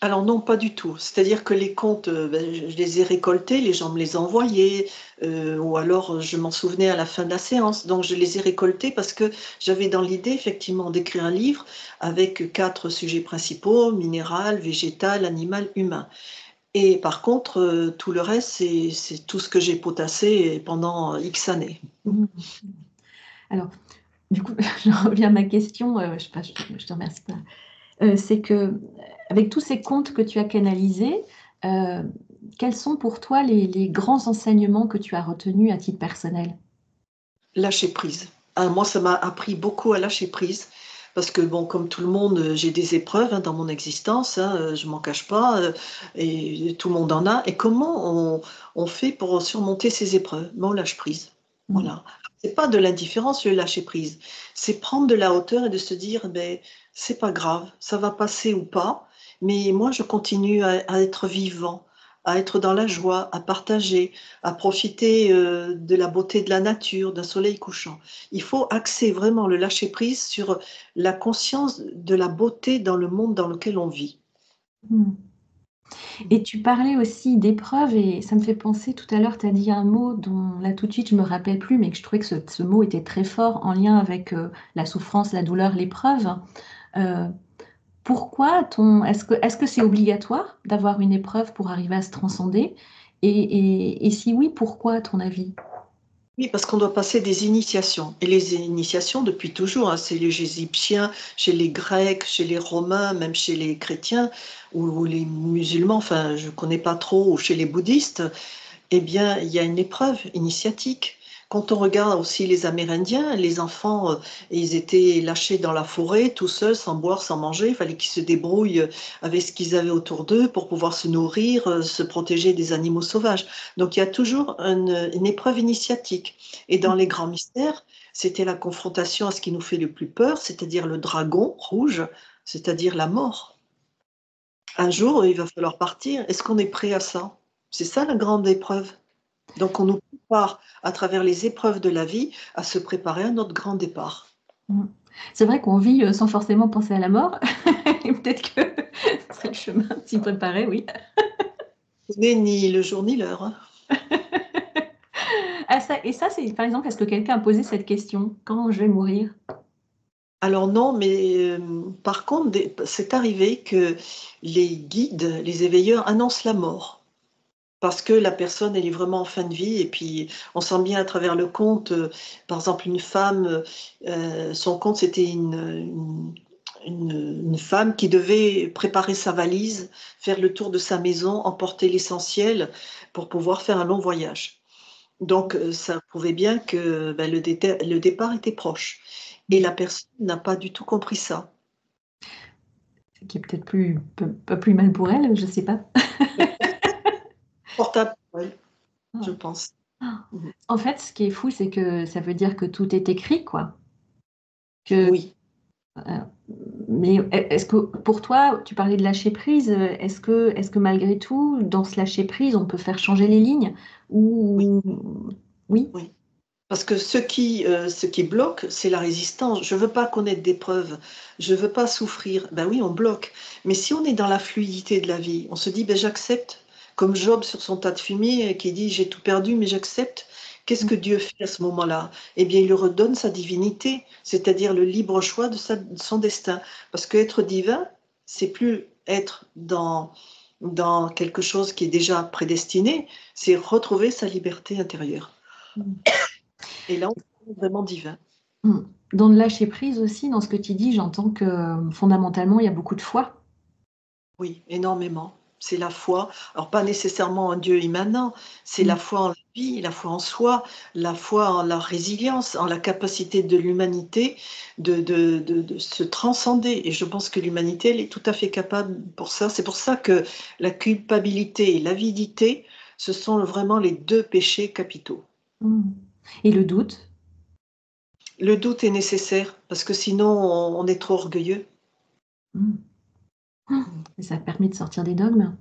Alors non, pas du tout. C'est-à-dire que les contes, ben, je les ai récoltés, les gens me les envoyaient, ou alors je m'en souvenais à la fin de la séance. Donc je les ai récoltés parce que j'avais dans l'idée effectivement d'écrire un livre avec 4 sujets principaux, minéral, végétal, animal, humain. Et par contre, tout le reste, c'est tout ce que j'ai potassé pendant X années. Mm. Alors, du coup, je reviens à ma question, je sais pas, je te remercie pas. C'est que, avec tous ces contes que tu as canalisés, euh, quels sont pour toi les grands enseignements que tu as retenus à titre personnel? Lâcher prise. Ah, moi, ça m'a appris beaucoup à lâcher prise. Parce que, bon, comme tout le monde, j'ai des épreuves hein, dans mon existence, hein, je m'en cache pas, et tout le monde en a. Et comment on fait pour surmonter ces épreuves? Ben, on lâche prise. Mm. Voilà. c'est pas de l'indifférence, le lâcher prise. C'est prendre de la hauteur et de se dire, ben, c'est pas grave, ça va passer ou pas, mais moi, je continue à être vivant, à être dans la joie, à partager, à profiter de la beauté de la nature, d'un soleil couchant. Il faut axer vraiment le lâcher prise sur la conscience de la beauté dans le monde dans lequel on vit. Mmh. Et tu parlais aussi d'épreuves et ça me fait penser, tout à l'heure, tu as dit un mot dont là tout de suite je me rappelle plus, mais que je trouvais que ce mot était très fort en lien avec la souffrance, la douleur, l'épreuve. Euh, Pourquoi est-ce que c'est obligatoire d'avoir une épreuve pour arriver à se transcender? Et si oui, pourquoi à ton avis? Oui, parce qu'on doit passer des initiations. Et les initiations, depuis toujours, hein, c'est les Égyptiens, chez les Grecs, chez les Romains, même chez les chrétiens ou les musulmans, enfin, je ne connais pas trop, ou chez les bouddhistes, eh bien, il y a une épreuve initiatique. Quand on regarde aussi les Amérindiens, les enfants, ils étaient lâchés dans la forêt, tout seuls, sans boire, sans manger. Il fallait qu'ils se débrouillent avec ce qu'ils avaient autour d'eux pour pouvoir se nourrir, se protéger des animaux sauvages. Donc, il y a toujours une épreuve initiatique. Et dans les grands mystères, c'était la confrontation à ce qui nous fait le plus peur, c'est-à-dire le dragon rouge, c'est-à-dire la mort. Un jour, il va falloir partir. Est-ce qu'on est prêt à ça? C'est ça la grande épreuve. Donc, on nous prépare à travers les épreuves de la vie à se préparer à notre grand départ. Mm. C'est vrai qu'on vit sans forcément penser à la mort. Et peut-être que ce serait le chemin de s'y préparer, oui. Ce n'est ni le jour ni l'heure, hein. Ah, ça, et ça, c'est par exemple, est-ce que quelqu'un a posé cette question? Quand je vais mourir? Alors non, mais par contre, c'est arrivé que les guides, les éveilleurs annoncent la mort. Parce que la personne, elle est vraiment en fin de vie. Et puis, on sent bien à travers le conte, par exemple, une femme, son conte, c'était une femme qui devait préparer sa valise, faire le tour de sa maison, emporter l'essentiel pour pouvoir faire un long voyage. Donc, ça prouvait bien que ben, le départ était proche. Et la personne n'a pas du tout compris ça. Ce qui est peut-être pas plus mal pour elle, je sais pas. Portable, ouais, je pense. Mhm. En fait, ce qui est fou, c'est que ça veut dire que tout est écrit, quoi. Que, Oui. euh, mais est-ce que pour toi, tu parlais de lâcher prise, est-ce que malgré tout, dans ce lâcher prise, on peut faire changer les lignes? Oui, Ou oui? oui. Parce que ce qui bloque, c'est la résistance. Je ne veux pas connaître d'épreuves, je ne veux pas souffrir. Ben oui, on bloque. Mais si on est dans la fluidité de la vie, on se dit, ben j'accepte, comme Job sur son tas de fumier qui dit, j'ai tout perdu, mais j'accepte. Qu'est-ce que Dieu fait à ce moment-là? Eh bien, il lui redonne sa divinité, c'est-à-dire le libre choix de son destin. Parce qu'être divin, c'est plus être dans quelque chose qui est déjà prédestiné, c'est retrouver sa liberté intérieure. Et là, on est vraiment divin. Mm. Dans le lâcher prise aussi, dans ce que tu dis, j'entends que fondamentalement, il y a beaucoup de foi. Oui, énormément. C'est la foi. Alors, pas nécessairement un Dieu immanent, c'est Mm. la foi en la vie, la foi en soi, la foi en la résilience, en la capacité de l'humanité de se transcender. Et je pense que l'humanité, elle est tout à fait capable pour ça. C'est pour ça que la culpabilité et l'avidité, ce sont vraiment les deux péchés capitaux. Mm. Et le doute? Le doute est nécessaire parce que sinon, on est trop orgueilleux. Mm. Ah, et ça permet de sortir des dogmes.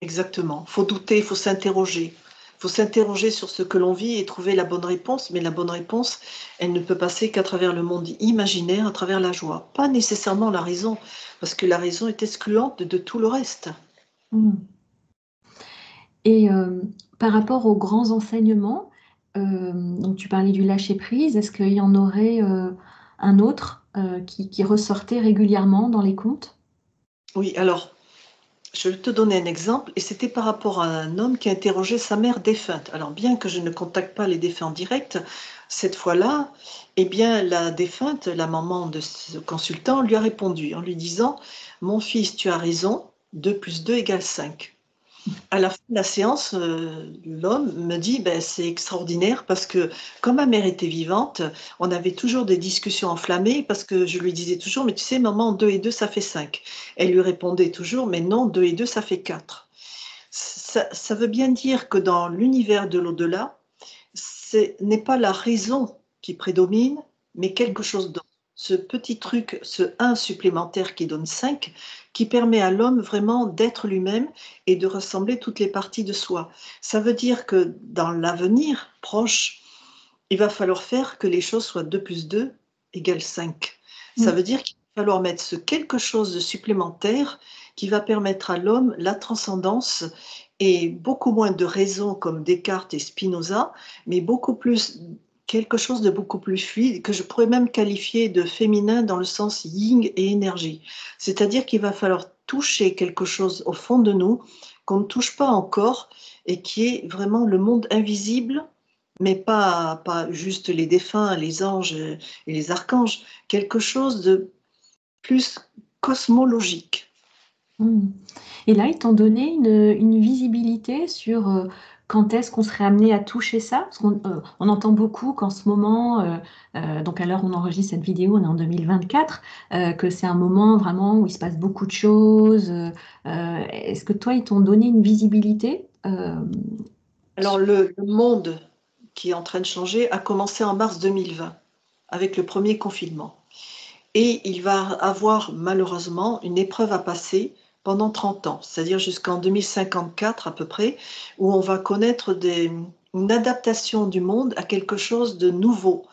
Exactement. Il faut douter, il faut s'interroger. Il faut s'interroger sur ce que l'on vit et trouver la bonne réponse. Mais la bonne réponse, elle ne peut passer qu'à travers le monde imaginaire, à travers la joie. Pas nécessairement la raison, parce que la raison est excluante de tout le reste. Mm. Et par rapport aux grands enseignements, donc tu parlais du lâcher-prise, est-ce qu'il y en aurait un autre qui ressortait régulièrement dans les contes? Oui, alors, je vais te donner un exemple, et c'était par rapport à un homme qui interrogeait sa mère défunte. Alors, bien que je ne contacte pas les défunts en direct, cette fois-là, eh bien, la défunte, la maman de ce consultant, lui a répondu en lui disant, mon fils, tu as raison, 2 plus 2 égale 5. À la fin de la séance, l'homme me dit, ben, c'est extraordinaire parce que quand ma mère était vivante, on avait toujours des discussions enflammées parce que je lui disais toujours, mais tu sais, maman, 2 et 2, ça fait 5. Elle lui répondait toujours, mais non, 2 et 2, ça fait 4. Ça veut bien dire que dans l'univers de l'au-delà, ce n'est pas la raison qui prédomine, mais quelque chose d'autre. Ce petit truc, ce 1 supplémentaire qui donne 5, qui permet à l'homme vraiment d'être lui-même et de rassembler toutes les parties de soi. Ça veut dire que dans l'avenir proche, il va falloir faire que les choses soient 2 plus 2 égale 5. Ça veut dire qu'il va falloir mettre ce quelque chose de supplémentaire qui va permettre à l'homme la transcendance et beaucoup moins de raison comme Descartes et Spinoza, mais beaucoup plus quelque chose de beaucoup plus fluide, que je pourrais même qualifier de féminin dans le sens yin et énergie. C'est-à-dire qu'il va falloir toucher quelque chose au fond de nous qu'on ne touche pas encore et qui est vraiment le monde invisible, mais pas juste les défunts, les anges et les archanges, quelque chose de plus cosmologique. Et là, ils t'ont donné une visibilité sur quand est-ce qu'on serait amené à toucher ça? Parce on entend beaucoup qu'en ce moment, donc à l'heure où on enregistre cette vidéo, on est en 2024, que c'est un moment vraiment où il se passe beaucoup de choses. Est-ce que toi, ils t'ont donné une visibilité Alors, le monde qui est en train de changer a commencé en mars 2020, avec le premier confinement. Et il va avoir malheureusement une épreuve à passer pendant 30 ans, c'est-à-dire jusqu'en 2054 à peu près, où on va connaître une adaptation du monde à quelque chose de nouveau.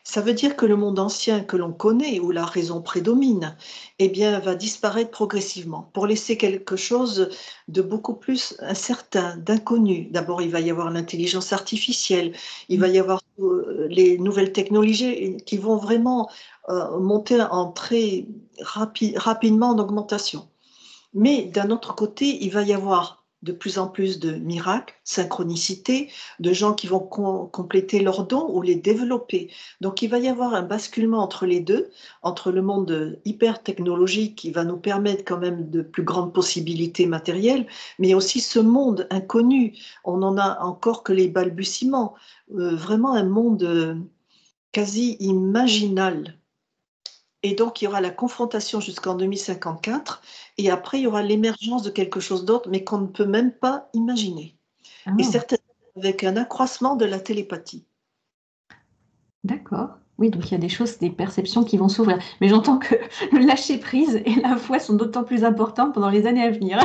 Ça veut dire que le monde ancien que l'on connaît, où la raison prédomine, eh bien, va disparaître progressivement pour laisser quelque chose de beaucoup plus incertain, d'inconnu. D'abord, il va y avoir l'intelligence artificielle, il va y avoir les nouvelles technologies qui vont vraiment monter en très rapidement en augmentation. Mais d'un autre côté, il va y avoir de plus en plus de miracles, synchronicité, de gens qui vont compléter leurs dons ou les développer. Donc il va y avoir un basculement entre les deux, entre le monde hyper technologique qui va nous permettre quand même de plus grandes possibilités matérielles, mais aussi ce monde inconnu. On n'en a encore que les balbutiements. Vraiment un monde quasi imaginal. Et donc, il y aura la confrontation jusqu'en 2054, et après, il y aura l'émergence de quelque chose d'autre, mais qu'on ne peut même pas imaginer. Et certainement avec un accroissement de la télépathie. D'accord. Oui, donc il y a des choses, des perceptions qui vont s'ouvrir. Mais j'entends que le lâcher-prise et la foi sont d'autant plus importantes pendant les années à venir.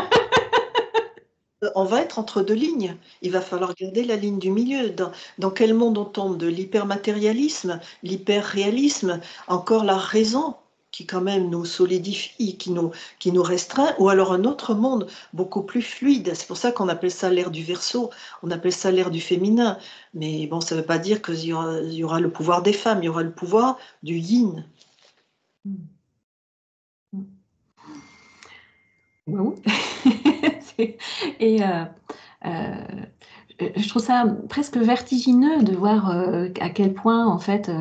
On va être entre deux lignes. Il va falloir garder la ligne du milieu. Dans quel monde on tombe? De l'hypermatérialisme, l'hyperréalisme, encore la raison qui quand même nous solidifie, qui nous restreint, ou alors un autre monde beaucoup plus fluide. C'est pour ça qu'on appelle ça l'ère du Verseau, on appelle ça l'ère du féminin. Mais bon, ça ne veut pas dire qu'il y aura le pouvoir des femmes, il y aura le pouvoir du yin. Wow. Et je trouve ça presque vertigineux de voir à quel point, en fait,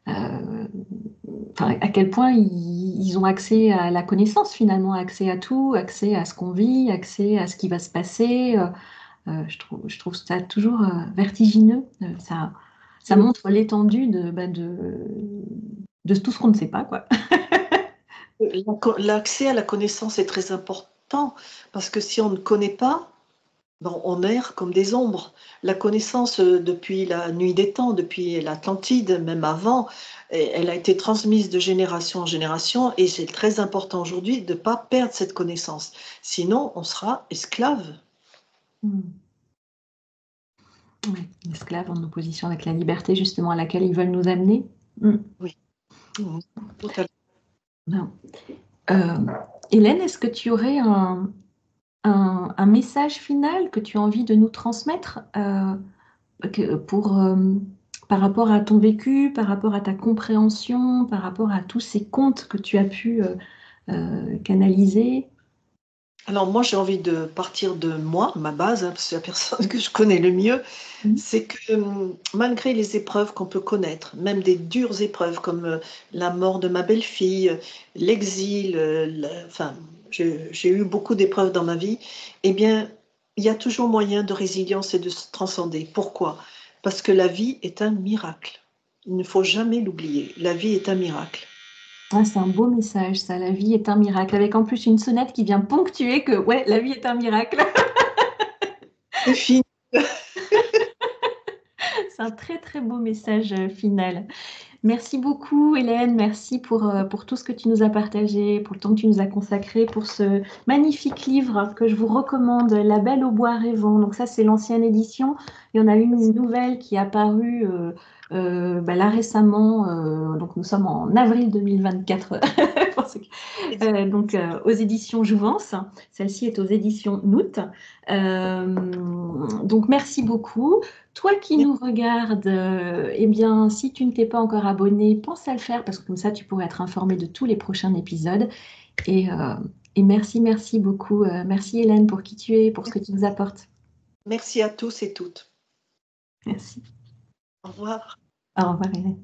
à quel point ils ont accès à la connaissance, finalement, accès à tout, accès à ce qu'on vit, accès à ce qui va se passer. Je trouve ça toujours vertigineux. Ça montre l'étendue de tout ce qu'on ne sait pas, quoi. L'accès à la connaissance est très important parce que si on ne connaît pas, bon, on erre comme des ombres. La connaissance, depuis la nuit des temps, depuis l'Atlantide, même avant, elle a été transmise de génération en génération et c'est très important aujourd'hui de ne pas perdre cette connaissance. Sinon, on sera esclave. Oui, esclave en opposition avec la liberté, justement, à laquelle ils veulent nous amener. Oui, totalement. Non. Hélène, est-ce que tu aurais un message final que tu as envie de nous transmettre par rapport à ton vécu, par rapport à ta compréhension, par rapport à tous ces contes que tu as pu canaliser? Alors moi, j'ai envie de partir de moi, ma base, parce que c'est la personne que je connais le mieux, c'est que malgré les épreuves qu'on peut connaître, même des dures épreuves comme la mort de ma belle-fille, l'exil, enfin, j'ai eu beaucoup d'épreuves dans ma vie, eh bien, il y a toujours moyen de résilience et de se transcender. Pourquoi? Parce que la vie est un miracle. Il ne faut jamais l'oublier. La vie est un miracle. Ah, c'est un beau message, ça. La vie est un miracle. Avec en plus une sonnette qui vient ponctuer que, ouais, la vie est un miracle. C'est fini. c'est un très très beau message final. Merci beaucoup, Hélène. Merci pour tout ce que tu nous as partagé, pour le temps que tu nous as consacré, pour ce magnifique livre que je vous recommande, La Belle au bois rêvant. Donc ça, c'est l'ancienne édition. Il y en a une nouvelle qui est apparue là récemment. Donc nous sommes en avril 2024. pour ceux qui- aux éditions Jouvence. Celle-ci est aux éditions Nout. Donc merci beaucoup. Toi qui nous regardes, eh bien, si tu ne t'es pas encore abonné, pense à le faire parce que comme ça, tu pourrais être informé de tous les prochains épisodes. Et, euh, et merci beaucoup. Merci Hélène pour qui tu es, pour ce que tu nous apportes. Merci à tous et toutes. Merci. Au revoir. Au revoir Hélène.